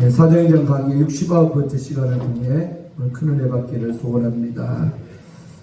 예, 사도행전 강의 69번째 시간을 통해 큰 은혜 받기를 소원합니다.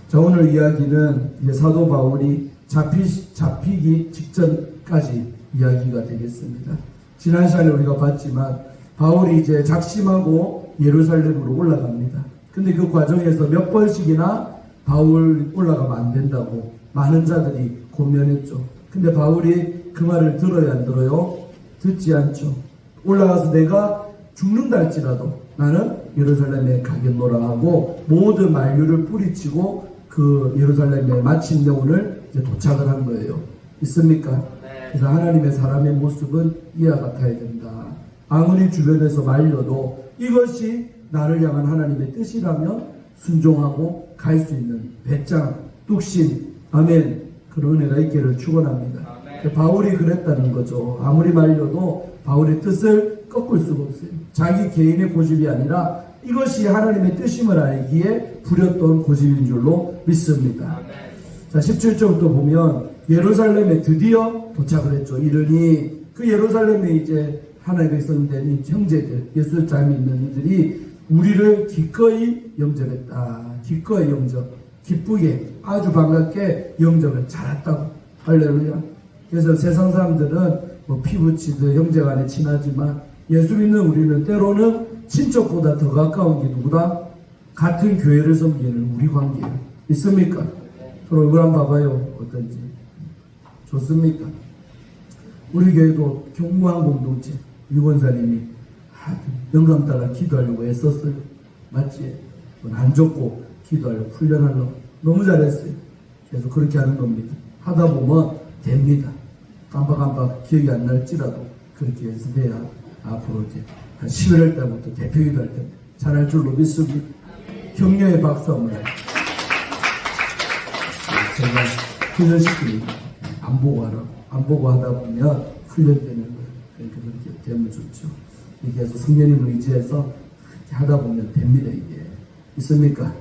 자, 오늘 이야기는 이제 사도 바울이 잡히기 직전까지 이야기가 되겠습니다. 지난 시간에 우리가 봤지만 바울이 이제 작심하고 예루살렘으로 올라갑니다. 근데 그 과정에서 몇 번씩이나 바울 올라가면 안 된다고 많은 자들이 권면했죠. 근데 바울이 그 말을 들어야 안 들어요? 듣지 않죠. 올라가서 내가 죽는다 할지라도 나는 예루살렘에 가겠노라 하고 모든 만류를 뿌리치고 그 예루살렘에 마침내 오늘 이제 도착을 한 거예요. 있습니까? 그래서 하나님의 사람의 모습은 이와 같아야 된다. 아무리 주변에서 말려도 이것이 나를 향한 하나님의 뜻이라면 순종하고 갈 수 있는 배짱, 뚝심, 아멘, 그런 은혜가 있기를 축원합니다. 바울이 그랬다는 거죠. 아무리 말려도 바울의 뜻을 꺾을 수가 없어요. 자기 개인의 고집이 아니라 이것이 하나님의 뜻임을 알기에 부렸던 고집인 줄로 믿습니다. 자, 17절부터 보면 예루살렘에 드디어 도착을 했죠. 이르니 그 예루살렘에 이제 하나님의 백성된 이 형제들, 예수를 잘 믿는 이들이 우리를 기꺼이 영접했다. 기꺼이 영접, 기쁘게 아주 반갑게 영접을 잘했다고. 할렐루야. 그래서 세상 사람들은 뭐 피부치듯 형제간에 친하지만 예수 믿는 우리는 때로는 친척보다 더 가까운 게 누구다? 같은 교회를 섬기는 우리 관계예요. 있습니까? 서로 얼굴 한번 봐봐요. 어떤지. 좋습니까? 우리 교회도 경무한 공동체 유권사님이 영감 따라 기도하려고 애썼어요. 맞지? 안 좋고 기도하려고 훈련하려고 너무 잘했어요. 그래서 그렇게 하는 겁니다. 하다 보면 됩니다. 깜빡깜빡 기억이 안 날지라도 그렇게 연습해야 앞으로 이제 한 11월 달부터 대표기도 할 텐데 잘할 줄로 믿습니다. 격려의 박수 한번 해요. 제가 훈련시킵니다. 안 보고 하라고. 안 보고 하다 보면 훈련되는 거예요. 그러니까 그렇게 되면 좋죠. 이렇게 해서 성령님을 의지해서 그렇게 하다 보면 됩니다. 이게 있습니까?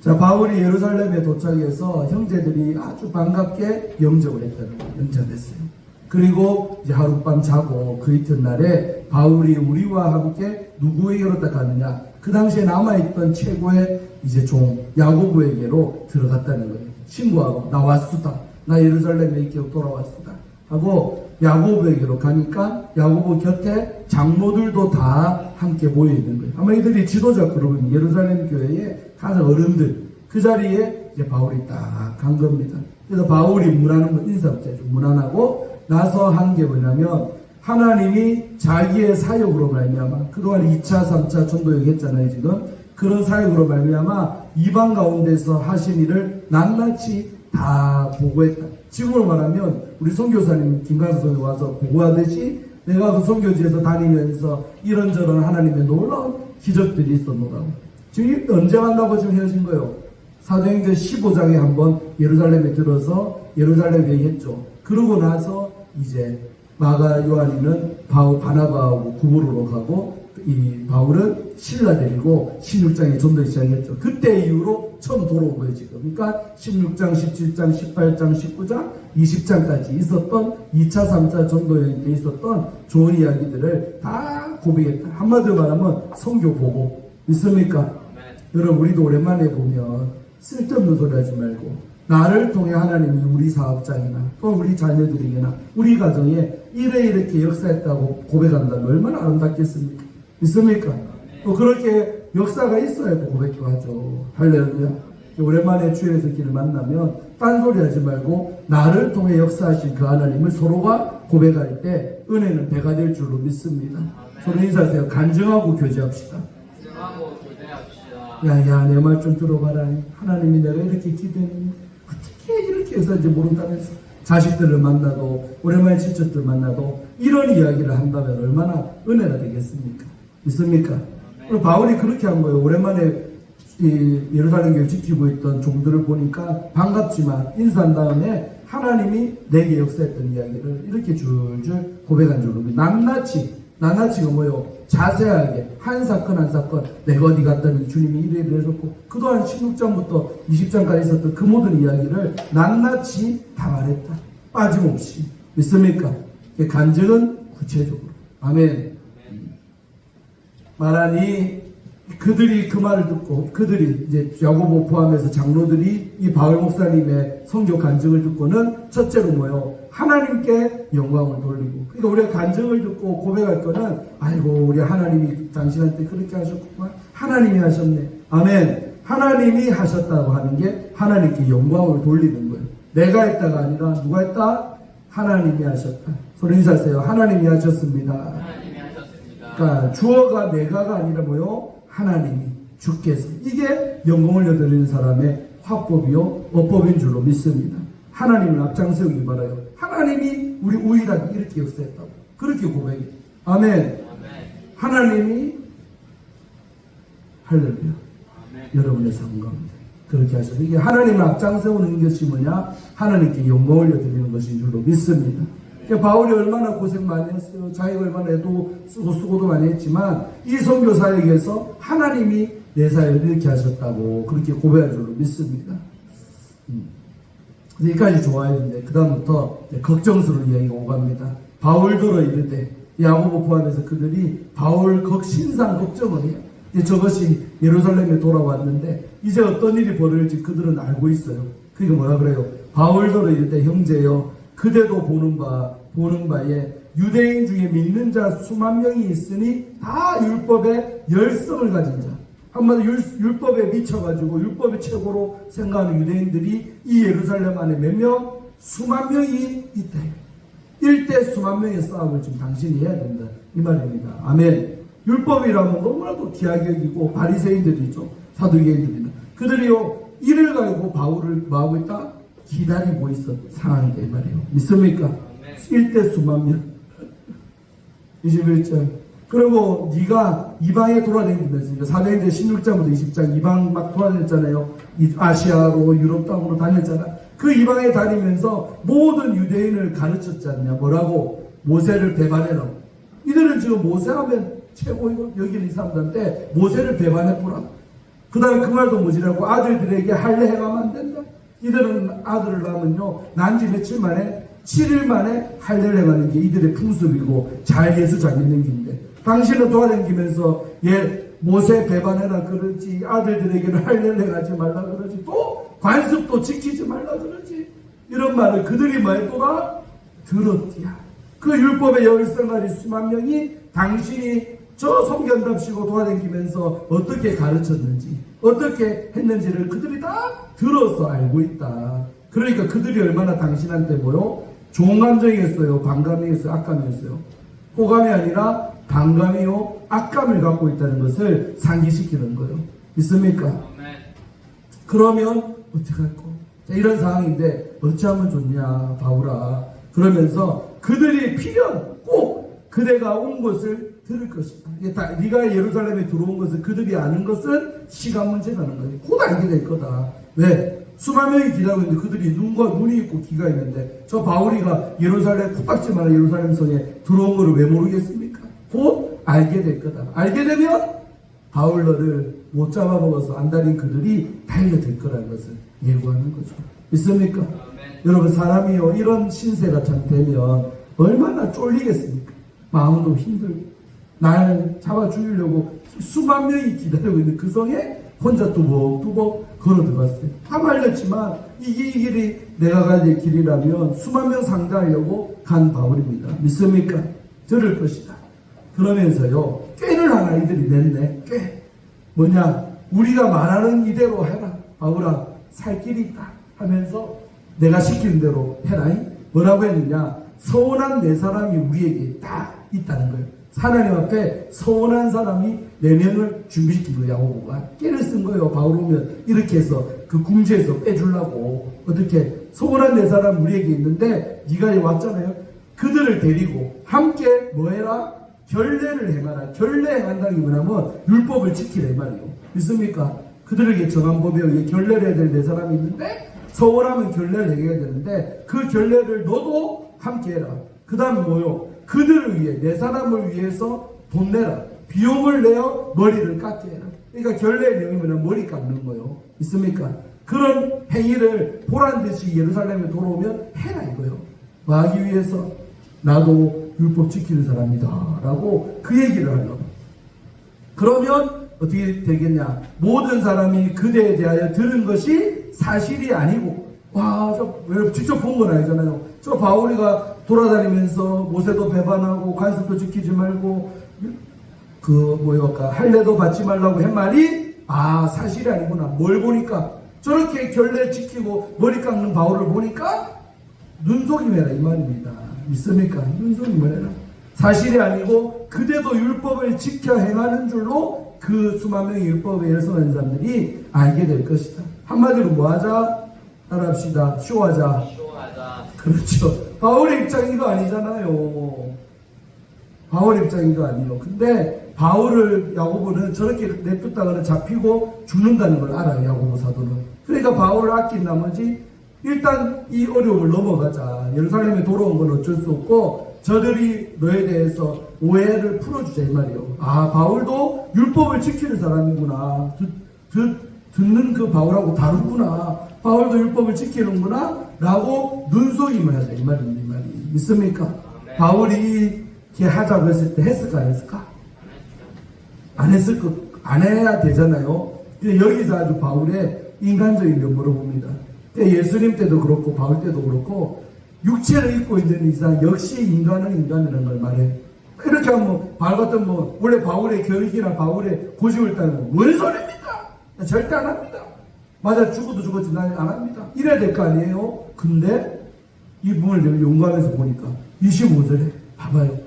자, 바울이 예루살렘에 도착해서 형제들이 아주 반갑게 영접을 했다는 거예요. 영접했어요. 그리고 이제 하룻밤 자고 그 이튿날에 바울이 우리와 함께 누구에게로 딱 가느냐? 그 당시에 남아있던 최고의 이제 종 야고보에게로 들어갔다는 거예요. 신고하고 나 왔수다. 나 예루살렘에 있게 돌아왔수다. 하고 야고보에게로 가니까 야고보 곁에 장로들도 다 함께 모여 있는 거예요. 아마 이들이 지도자 그룹은 예루살렘 교회의 가장 어른들 그 자리에 이제 바울이 딱 간 겁니다. 그래서 바울이 문하는 건 인사부터 문안하고 나서 한 게 뭐냐면 하나님이 자기의 사역으로 말미암아 그동안 2차 3차 전도역 했잖아요. 지금 그런 사역으로 말미암아 이방 가운데서 하신 일을 낱낱이 다 보고했다. 지금으로 말하면 우리 선교사님 김관수 선생님 와서 보고하듯이 내가 그 선교지에서 다니면서 이런저런 하나님의 놀라운 기적들이 있었노라고. 지금 언제 만나고 지금 헤어진 거예요? 사도행전 15장에 한번 예루살렘에 들어서 예루살렘에 했죠. 그러고 나서 이제 마가 요한이는 바나바하고 구부로로 가고 이 바울은 신라 데리고 16장에 전도 시작했죠. 그때 이후로 처음 돌아온 거예요 지금. 그러니까 16장, 17장, 18장, 19장, 20장까지 있었던 2차, 3차 전도여행 때 있었던 좋은 이야기들을 다 고백했다. 한마디로 말하면 성교 보고 있습니까? 여러분 우리도 오랜만에 보면 쓸데없는 소리 하지 말고 나를 통해 하나님이 우리 사업장이나 또 우리 자녀들에게나 우리 가정에 이렇게 역사했다고 고백한다면 얼마나 아름답겠습니까? 있습니까? 또 그렇게 역사가 있어야 고백도 하죠. 할렐루야. 오랜만에 주에서 길을 만나면 딴소리 하지 말고 나를 통해 역사하신 그 하나님을 서로가 고백할 때 은혜는 배가 될 줄로 믿습니다. 서로 인사하세요. 간증하고 교제합시다. 야야 내 말 좀 들어봐라. 하나님이 내가 이렇게 기도했는데 어떻게 이렇게 해서 이제 모른다면서 자식들을 만나도 오랜만에 친척들 만나도 이런 이야기를 한다면 얼마나 은혜가 되겠습니까? 있습니까? 바울이 그렇게 한 거예요. 오랜만에 이 예루살렘 교회를 지키고 있던 종들을 보니까 반갑지만 인사한 다음에 하나님이 내게 역사했던 이야기를 이렇게 줄줄 고백한 줄로 낱낱이가 뭐요? 자세하게 한 사건 한 사건 내가 어디 갔더니 주님이 이래 해줬고 그동안 16장부터 20장까지 있었던 그 모든 이야기를 낱낱이 다 말했다. 빠짐없이. 믿습니까? 간증은 구체적으로 아멘. 말하니 그들이 그 말을 듣고 그들이 이제 야고보 포함해서 장로들이 이 바울 목사님의 선교 간증을 듣고는 첫째로 뭐요? 하나님께 영광을 돌리고, 그러니까 우리가 간증을 듣고 고백할 거는 아이고 우리 하나님이 당신한테 그렇게 하셨구만, 하나님이 하셨네, 아멘. 하나님이 하셨다고 하는 게 하나님께 영광을 돌리는 거예요. 내가 했다가 아니라 누가 했다? 하나님이 하셨다. 소리 인사하세요. 하나님이 하셨습니다. 하나님이 하셨습니다. 그러니까 주어가 내가가 아니라 뭐요? 하나님이, 주께서. 이게 영광을 여드리는 사람의 화법이요 어법인 줄로 믿습니다. 하나님을 앞장세우기 바라요. 하나님이 우리 우일하게 이렇게 역사했다고 그렇게 고백해요. 아멘. 아멘. 하나님이 할렐루야. 아멘. 여러분의 삶 가운데 그렇게 하셔서 이게 하나님을 앞장세우는 것이 뭐냐? 하나님께 영광을 올려드리는 것인 줄로 믿습니다. 그러니까 바울이 얼마나 고생 많이 했어요. 자기가 얼마나 애도 쓰고 수고도 많이 했지만 이 선교 사역에서 하나님이 내 사역을 이렇게 하셨다고 그렇게 고백할 줄로 믿습니다. 여기까지 좋아했는데 그 다음부터 걱정스러운 이야기가 오갑니다. 바울더러 이르되, 야고보 포함해서 그들이 바울 신상 걱정을 해요. 저것이 예루살렘에 돌아왔는데 이제 어떤 일이 벌어질지 그들은 알고 있어요. 그러니까 뭐라 그래요? 바울더러 이르되, 형제여 그대도 보는 바에 유대인 중에 믿는 자 수만 명이 있으니 다 율법의 열성을 가진 자, 한마디로 율법에 미쳐가지고 율법의 최고로 생각하는 유대인들이 이 예루살렘 안에 몇 명? 수만 명이 있다. 일대 수만 명의 싸움을 지금 당신이 해야 된다, 이 말입니다. 아멘. 율법이라면 너무나도 귀하게 여기고 바리새인들이죠. 사두개인들이나 그들이요 이를 가지고 바울을 뭐하고 있다? 기다리고 있었 상황이다, 이 말이에요. 믿습니까? 일대 수만 명. 21절. 그리고 네가 이방에 돌아다니면서 사도행전 16장부터 20장 이방 막 돌아다녔잖아요. 아시아로 유럽 땅으로 다녔잖아. 그 이방에 다니면서 모든 유대인을 가르쳤잖냐. 뭐라고? 모세를 배반해라. 이들은 지금 모세하면 최고이고 여기는 이 사람들한테 모세를 배반해보라. 그 다음에 그 말도 뭐지라고? 아들들에게 할례 행하면 안 된다. 이들은 아들을 낳으면요 난지 며칠 만에 7일 만에 할례를 행하는 게 이들의 풍습이고 잘 예수 잘 믿는 길인데, 당신은 돌아다니면서 모세 배반해라 그러지, 아들들에게는 할례를 행하지 말라 그러지, 또 관습도 지키지 말라 그러지, 이런 말을 그들이 뭐했더라? 들었디야. 그 율법의 열성가리 수만 명이 당신이 저 성견답시고 돌아다니면서 어떻게 가르쳤는지 어떻게 했는지를 그들이 다 들어서 알고 있다. 그러니까 그들이 얼마나 당신한테 뭐요? 좋은 감정이었어요? 반감이었어요? 악감이었어요? 호감이 아니라 반감이요 악감을 갖고 있다는 것을 상기시키는 거예요. 믿습니까? 아멘. 그러면 어떻게 할 거? 자, 이런 상황인데 어찌하면 좋냐 바울아. 그러면서 그들이 필연 꼭 그대가 온 것을 들을 것이다. 네가 예루살렘에 들어온 것을 그들이 아는 것은 시간 문제라는 거예요. 곧 알게 될 거다. 왜? 수만 명이 기다리고 있는데 그들이 눈이 있고 귀가 있는데 저 바울이가 예루살렘 콧박지만한 예루살렘 성에 들어온 거를 왜 모르겠습니까? 곧 알게 될 거다. 알게 되면 바울 너를 못 잡아먹어서 안달인 그들이 달려들 거라는 것을 예고하는 거죠. 믿습니까? 아멘. 여러분 사람이요 이런 신세가 참 되면 얼마나 쫄리겠습니까? 마음도 힘들고 날 잡아 죽이려고 수만 명이 기다리고 있는 그 성에 혼자 뚜벅뚜벅 걸어 들어갔어요. 다 말렸지만 이 길이 내가 가야 길이라면 수만 명 상대하려고 간 바울입니다. 믿습니까? 들을 것이다. 그러면서요 꾀를 하나 이들이 냈네. 꾀 뭐냐? 우리가 말하는 이대로 해라. 바울아 살 길이 있다 하면서 내가 시키는 대로 해라. 뭐라고 했느냐? 서운한 네 사람이 우리에게 다 있다는 거예요. 하나님 앞에 서운한 사람이 4명을 준비시킨 거예요. 야고보가 깨를 쓴 거예요. 바울 오면 이렇게 해서 그 궁지에서 빼주려고. 어떻게 서운한 4사람 우리에게 있는데 네가 왔잖아요. 그들을 데리고 함께 뭐해라? 결례를 행하라. 결례 행한다는 게 뭐냐면 율법을 지키라 이 말이에요. 믿습니까? 그들에게 정한 법에 의해 결례를 해야 될 4사람이 있는데 서운하면 결례를 행해야 되는데 그 결례를 너도 함께 해라. 그 다음에 뭐요? 그들을 위해 4사람을 위해서 돈 내라. 비용을 내어 머리를 깎게 해라. 그러니까 결례의 내용이면 머리 깎는 거예요. 있습니까? 그런 행위를 보란듯이 예루살렘에 돌아오면 해라 이거예요. 뭐 하기 위해서? 나도 율법 지키는 사람이다 라고 그 얘기를 하려고. 그러면 어떻게 되겠냐? 모든 사람이 그대에 대하여 들은 것이 사실이 아니고, 와, 저 직접 본 건 아니잖아요. 저 바울이가 돌아다니면서 모세도 배반하고 관습도 지키지 말고 할례도 받지 말라고 한 말이 사실이 아니구나. 뭘 보니까 저렇게 결례 지키고 머리 깎는 바울을 보니까 눈속이 매라 이 말입니다. 믿습니까? 눈속이 매라. 사실이 아니고 그대도 율법을 지켜 행하는 줄로 그 수만 명의 율법에 열성하는 사람들이 알게 될 것이다. 한마디로 뭐하자? 따라합시다. 쇼하자. 그렇죠. 바울의 입장이 이거 아니잖아요. 바울의 입장이 이거 아니에요. 근데 바울을 야고보는 저렇게 냅뒀다가는 잡히고 죽는다는 걸 알아요. 야고보 사도는. 그러니까 바울을 아낀 나머지 일단 이 어려움을 넘어가자. 예루살렘에 돌아온 건 어쩔 수 없고 저들이 너에 대해서 오해를 풀어주자 이 말이에요. 바울도 율법을 지키는 사람이구나. 듣는 그 바울하고 다르구나. 바울도 율법을 지키는구나 라고 눈속임을 하자 이 말입니다. 이 말이 믿습니까? 네. 바울이 이렇게 하자고 했을 때 했을까 안 했을까? 안 했을 거, 안 해야 되잖아요. 근데 여기서 아주 바울의 인간적인 면모를 봅니다. 예수님 때도 그렇고 바울 때도 그렇고 육체를 입고 있는 이상 역시 인간은 인간이라는 걸 말해. 이렇게 하면 바울 같은 원래 바울의 교육이나 바울의 고집을 따르면 뭔 소리입니까? 절대 안 합니다. 맞아, 죽어도 죽었지 난 안 합니다. 이래야 될 거 아니에요? 근데 이 부분을 연구하면서 보니까 25절에 봐봐요.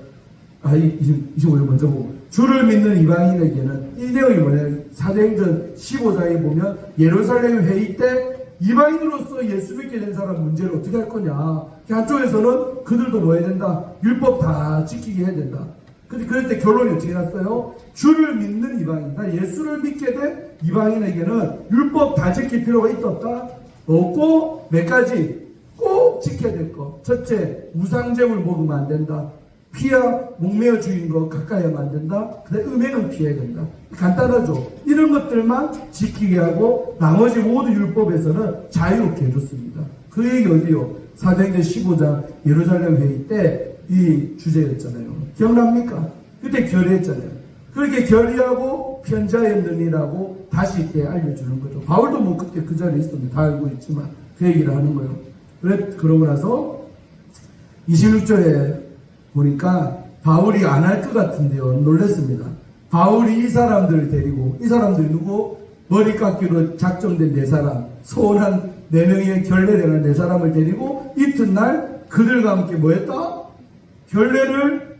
25절 먼저 보고 주를 믿는 이방인에게는 이 내용이 뭐냐? 사도행전 15장에 보면 예루살렘 회의 때 이방인으로서 예수 믿게 된 사람 문제를 어떻게 할 거냐? 한쪽에서는 그들도 뭐 해야 된다? 율법 다 지키게 해야 된다. 근데 그럴 때 결론이 어떻게 났어요? 주를 믿는 이방인, 예수를 믿게 된 이방인에게는 율법 다 지킬 필요가 있다 없다? 없고 몇 가지 꼭 지켜야 될 거. 첫째, 우상제물 먹으면 안 된다. 피와 목매어 주인 거 가까이 하면 안 된다. 근데 음행은 피해야 된다. 간단하죠. 이런 것들만 지키게 하고 나머지 모든 율법에서는 자유롭게 해줬습니다. 그 얘기 어디요? 사도행전 15장 예루살렘 회의 때 이 주제였잖아요. 기억납니까? 그때 결의했잖아요. 그렇게 결의하고 편자였느니라고 다시 이때 알려주는 거죠. 바울도 그때 그 자리에 있었는데 다 알고 있지만 그 얘기를 하는 거예요. 그러고 나서 26절에 보니까 바울이 안 할 것 같은데요. 놀랐습니다. 바울이 이 사람들을 데리고, 이 사람들이 누구? 머리 깎기로 작정된 네 사람, 소원한 4명의 결례를 한 4사람을 데리고 이튿날 그들과 함께 뭐 했다? 결례를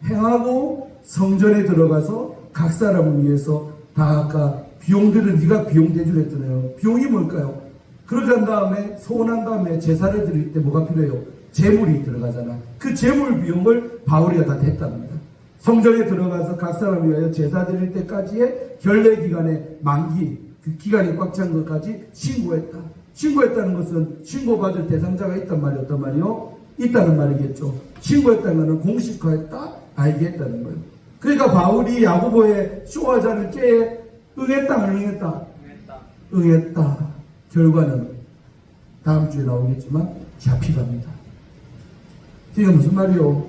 행하고 성전에 들어가서 각 사람을 위해서 다 아까 비용들은 네가 비용 대주려 했잖아요. 비용이 뭘까요? 그렇게 한 다음에 소원한 다음에 제사를 드릴 때 뭐가 필요해요? 제물이 들어가잖아. 그 제물 비용을 바울이가 다 댔답니다. 성전에 들어가서 각 사람을 위하여 제사 드릴 때까지의 결례 기간의 만기, 그 기간이 꽉 찬 것까지 신고했다. 신고했다는 것은 신고받을 대상자가 있단 말이 어떤 말이요? 있다는 말이겠죠. 신고했다는 것은 공식화했다, 알게 했다는 거예요. 그러니까 바울이 야고보의 쇼하자는 깨에 응했다, 안 응했다? 응했다. 결과는 다음 주에 나오겠지만 잡히갑니다. 이게 무슨 말이요?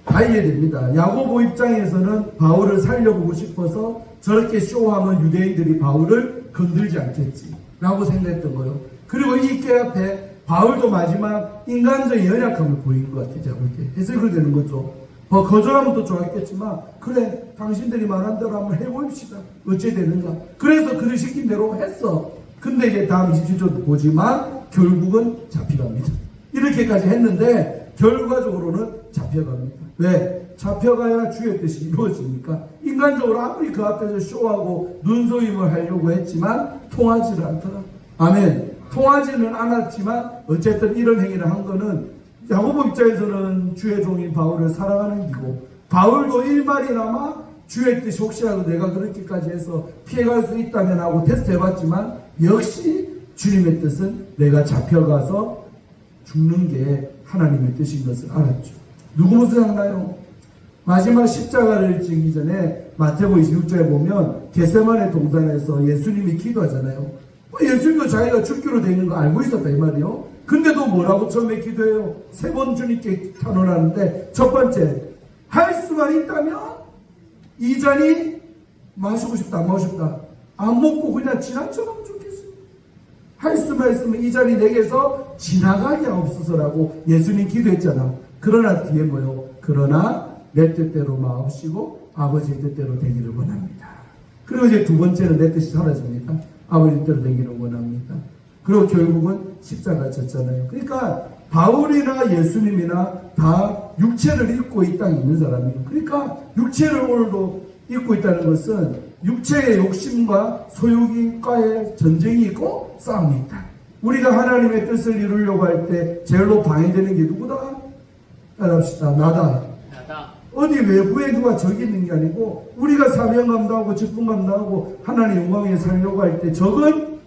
다 이해됩니다. 야고보 입장에서는 바울을 살려보고 싶어서 저렇게 쇼하면 유대인들이 바울을 건들지 않겠지 라고 생각했던 거예요. 그리고 이 깨 앞에 바울도 마지막 인간적인 연약함을 보인 것 같아요. 제가 볼 때. 해석이 되는 거죠. 거절하면 또 좋았겠지만 그래 당신들이 말한 대로 한번 해봅시다. 어째 되는가. 그래서 그들 시킨 대로 했어. 근데 이제 다음 27절도 보지만 결국은 잡혀갑니다. 이렇게까지 했는데 결과적으로는 잡혀갑니다. 왜? 잡혀가야 주의 뜻이 이루어지니까. 인간적으로 아무리 그 앞에서 쇼하고 눈속임을 하려고 했지만 통하지를 않더라. 아멘. 통하지는 않았지만 어쨌든 이런 행위를 한 거는 야고보 입장에서는 주의 종인 바울을 사랑하는 기고, 바울도 일말이나마 주의 뜻이 혹시라도 내가 그렇게까지 해서 피해갈 수 있다면 하고 테스트 해봤지만 역시 주님의 뜻은 내가 잡혀가서 죽는 게 하나님의 뜻인 것을 알았죠. 누구 생각나요? 마지막 십자가를 지기 전에 마태복음 26절에 보면 겟세마네 동산에서 예수님이 기도하잖아요. 예수님도 자기가 죽기로 되어 있는 거 알고 있었다 이 말이요. 근데도 뭐라고 처음에 기도해요? 3번 주님께 탄원하는데, 첫 번째, 할 수만 있다면 이 잔이 마시고 싶다, 안 마시고 싶다. 안 먹고 그냥 지나쳐가면 좋겠어요. 할 수만 있으면 이 잔이 내게서 지나가게 하옵소서라고 예수님 기도했잖아. 그러나 뒤에 뭐요? 그러나 내 뜻대로 마옵시고 아버지의 뜻대로 되기를 원합니다. 그리고 이제 두 번째는 내 뜻이 사라집니다. 아버지 뜻대로 되기를 원합니다. 그리고 결국은 십자가 졌잖아요. 그러니까 바울이나 예수님이나 다 육체를 입고 이 땅에 있는 사람이에요. 그러니까 육체를 오늘도 입고 있다는 것은 육체의 욕심과 소유기과의 전쟁이 있고 싸움이 있다. 우리가 하나님의 뜻을 이루려고 할 때 제일로 방해되는 게 누구다? 따라합시다. 나다. 어디 외부에 누가 적이 있는 게 아니고 우리가 사명감도 하고 직분감도 하고 하나님의 영광에 살려고 할 때 적은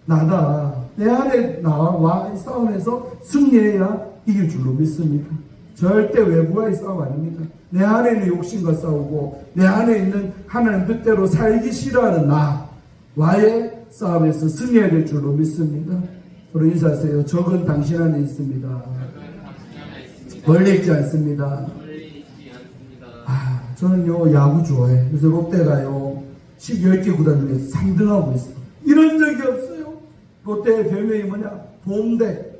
나다. 내 안에 나와 이 싸움에서 승리해야 이길 줄로 믿습니다. 절대 외부와의 싸움 아닙니다. 내 안에 있는 욕심과 싸우고 내 안에 있는 하나님 뜻대로 살기 싫어하는 나와의 싸움에서 승리해야 될 줄로 믿습니다. 서로 인사하세요. 적은 당신 안에 있습니다. 멀리 있지 않습니다. 저는요 야구 좋아해. 그래서 롯데가요 10개 구단 중에서 3등하고 있어요. 이런 적이 없어요. 롯데의 별명이 뭐냐? 봄대.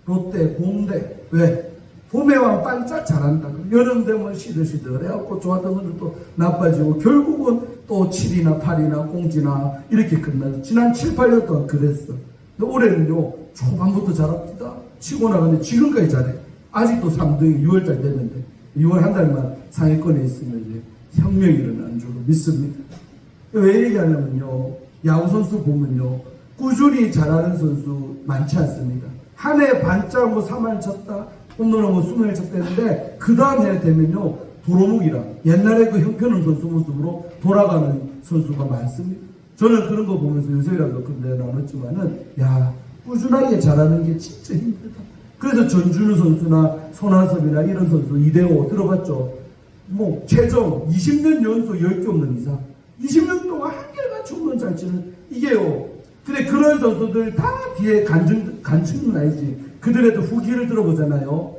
롯데 봄대. 왜? 봄에 와 반짝 잘한다. 여름 되면 시들시들해갖고 좋았던 것도 또 나빠지고 결국은 또 7이나 8이나 꽁지나 이렇게 끝나요. 지난 7, 8년 동안 그랬어. 근데 올해는요 초반부터 잘합니다. 치고 나가는데 지금까지 잘해. 아직도 3등이 6월달 됐는데 6월 한 달만 상위권에 있으면 이제 혁명이 일어나는 줄로 믿습니다. 왜 얘기하냐면요. 야구선수 보면요. 꾸준히 잘하는 선수 많지 않습니다. 한 해 반짝 뭐 3할 쳤다, 홈런을 뭐 20할 쳤다 했는데, 그 다음 해 되면요. 도로묵이라. 옛날에 그 형편없는 선수 모습으로 돌아가는 선수가 많습니다. 저는 그런 거 보면서 요새라도 근데 나눴지만은, 야, 꾸준하게 잘하는 게 진짜 힘들다. 그래서 전준우 선수나 손아섭이나 이런 선수, 이대호 들어봤죠? 뭐, 최종 20년 연속 10개 없는 이상. 20년 동안 한결같이 홈런 잘 치는 이게요. 근데 그런 선수들 다 뒤에 간증은 아니지. 그들에도 후기를 들어보잖아요.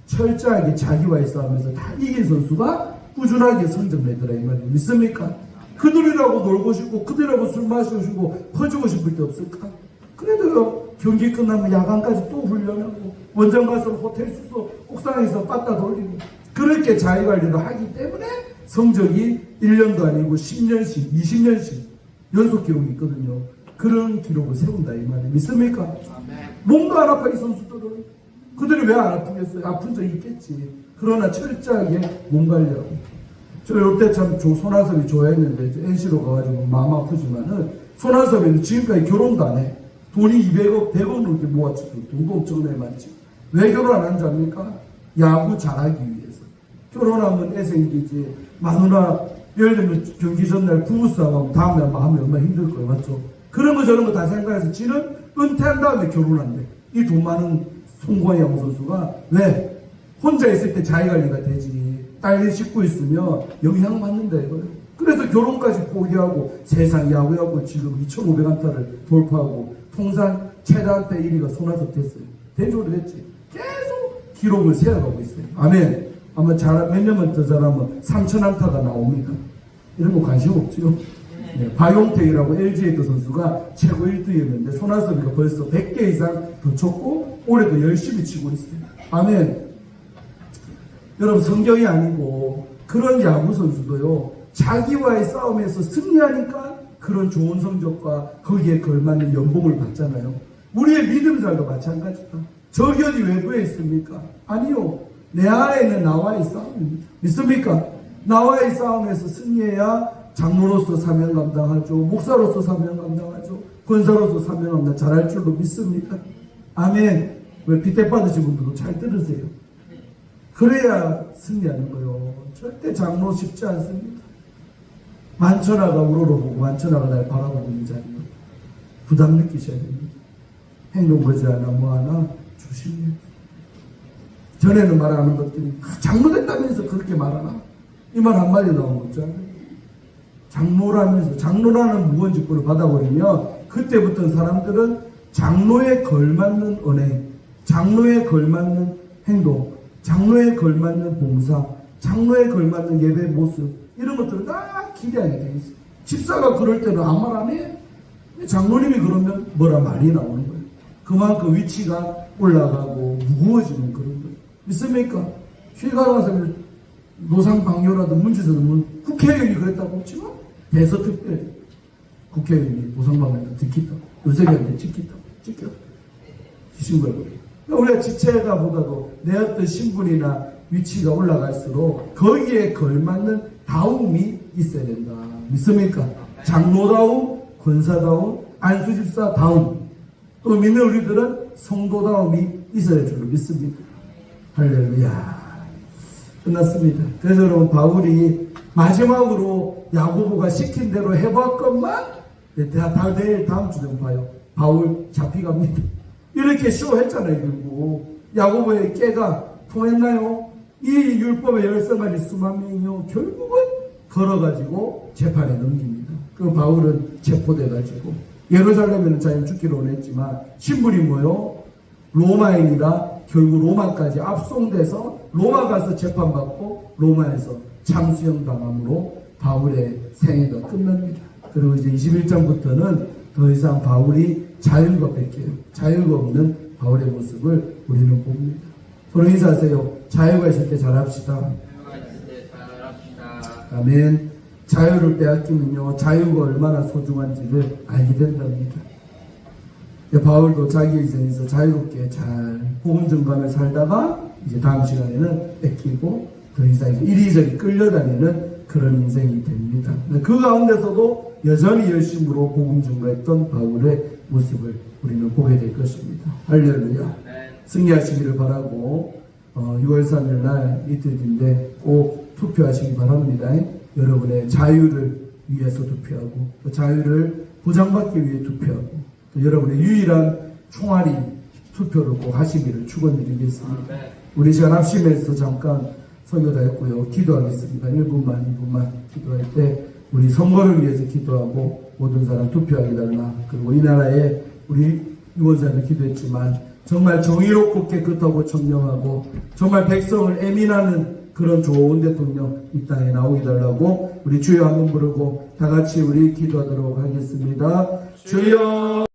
철저하게 자기와의 싸움에서 다 이긴 선수가 꾸준하게 성적 내더라 이 말이에요. 믿습니까? 그들이라고 놀고 싶고 그들이라고 술 마시고 싶고 퍼주고 싶을 때 없을까? 그래도요. 경기 끝나면 야간까지 또 훈련하고 원정 가서 호텔 숙소 옥상에서 빠따 돌리고 그렇게 자기관리를 하기 때문에 성적이 1년도 아니고 10년씩 20년씩 연속 기록이 있거든요. 그런 기록을 세운다 이 말이에요. 믿습니까? 몸도 안 아파 이 선수들은. 그들이 왜 안 아프겠어요? 아픈 적이 있겠지. 그러나 철저하게 몸 관리하고. 저 롯데 참 손아섭이 좋아했는데 NC로 가가지고 마음 아프지만은 손아섭이는 지금까지 결혼도 안 해. 돈이 200억, 100억 넘게 모았지. 돈도 엄청나게 많지. 왜 결혼 안 한지 압니까? 야구 잘하기 위해서. 결혼하면 애 생기지. 마누나 예를 들면 경기 전날 부부싸움하면 다음날 마음이 얼마나 힘들 거예요. 맞죠? 그런 거 저런 거 다 생각해서 지는 은퇴한 다음에 결혼한대. 이 돈 많은 송구한 야구 선수가 왜? 혼자 있을 때 자기관리가 되지. 딸이 씻고 있으면 영향받는다 이거예요. 그래서 결혼까지 포기하고 세상 야구하고 지금 2,500안타를 돌파하고 통산 최다안타 1위가 손아섭 됐어요. 대조를 했지. 계속 기록을 세워가고 있어요. 아멘. 아마 몇 년만 더 잘하면 3,000안타가 나옵니다. 이런 거 관심 없죠. 네, 박용택이라고 LG에 있던 선수가 최고 1등이었는데 손아섭이가 벌써 100개 이상 더 쳤고 올해도 열심히 치고 있어요. 아멘. 여러분 성경이 아니고 그런 야구 선수도요. 자기와의 싸움에서 승리하니까 그런 좋은 성적과 거기에 걸맞는 연봉을 받잖아요. 우리의 믿음살도 마찬가지다. 적이 어디 외부에 있습니까? 아니요. 내 안에 있는 나와의 싸움입니다. 믿습니까? 나와의 싸움에서 승리해야 장로로서 사명 감당하죠. 목사로서 사명 감당하죠. 권사로서 사명 감당 잘할 줄로 믿습니다. 아멘. 왜 빗대 받으신 분들도 잘 들으세요. 그래야 승리하는 거예요. 절대 장로 쉽지 않습니다. 만천하가 우러러보고 만천하가 날 바라보고 있는 자리요. 부담 느끼셔야 됩니다. 행동 거지 하나 뭐 하나 조심해야 돼요. 전에는 말하는 것들이 장로 됐다면서 그렇게 말하나? 이 말 한마디 나온 거 있잖아요. 장로라면서 장로라는 무거운 직분을 받아버리면 그때부터 사람들은 장로에 걸맞는 언행, 장로에 걸맞는 행동, 장로에 걸맞는 봉사, 장로에 걸맞는 예배 모습, 이런 것들은 다 기대하게 돼 있어요. 집사가 그럴 때는 아무 말 안 해. 장로님이 그러면 뭐라 말이 나오는 거예요. 그만큼 위치가 올라가고 무거워지는 그런 거예요. 믿습니까? 휴가 가서 노상방뇨라도 문제서는 국회의원이 그랬다고 치면 대서특별 국회의원이 노상방뇨를 듣겠다. 요새한테 찍겠다. 귀신 걸고. 우리가 지체가 보다도 내 어떤 신분이나 위치가 올라갈수록 거기에 걸맞는 다움이 있어야 된다. 믿습니까? 장로다움, 권사다움, 안수집사다움, 또 믿는 우리들은 성도다움이 있어야 줄 믿습니다. 할렐루야. 끝났습니다. 그래서 여러분, 바울이 마지막으로 야고보가 시킨 대로 해봤건만 내일 다음 주에 봐요. 바울 잡혀갑니다. 이렇게 쇼했잖아요. 결국 야고보의 깨가 통했나요? 이 율법의 열성가지 수만 명이요, 결국은 걸어가지고 재판에 넘깁니다. 그 바울은 체포돼가지고 예루살렘에는 자기는 죽기로 원했지만 신분이 뭐요? 로마인이라 결국 로마까지 압송돼서 로마 가서 재판받고 로마에서 참수형 당함으로 바울의 생애가 끝납니다. 그리고 이제 21장부터는 더 이상 바울이 자유가 뺏겨요. 자유가 없는 바울의 모습을 우리는 봅니다. 서로 인사하세요. 자유가 있을 때 잘합시다. 자유가 있을 때 잘합시다. 아멘. 자유를 빼앗기면요, 자유가 얼마나 소중한지를 알게 된답니다. 바울도 자기 인생에서 자유롭게 잘 복음 전감을 살다가 이제 다음 시간에는 뺏기고 더 이상 이제 이리저리 끌려다니는 그런 인생이 됩니다. 그 가운데서도 여전히 열심으로 복음 전가했던 바울의 모습을 우리는 보게 될 것입니다. 할렐루야. 승리하시기를 바라고 6월 3일 날 이틀 뒤인데 꼭 투표하시기 바랍니다. 여러분의 자유를 위해서 투표하고 또 자유를 보장받기 위해 투표하고 또 여러분의 유일한 총알이 투표를 꼭 하시기를 축원드리겠습니다. 우리 시간 합심해서 잠깐 설교다 했고요. 기도하겠습니다. 1분만 2분만 기도할 때 우리 선거를 위해서 기도하고 모든 사람 투표하게 달라. 그리고 이 나라에 우리 유원사도 기도했지만 정말 정의롭고 깨끗하고 청렴하고 정말 백성을 애민하는 그런 좋은 대통령 이 땅에 나오게 달라고 우리 주여 한번 부르고 다 같이 우리 기도하도록 하겠습니다. 주여.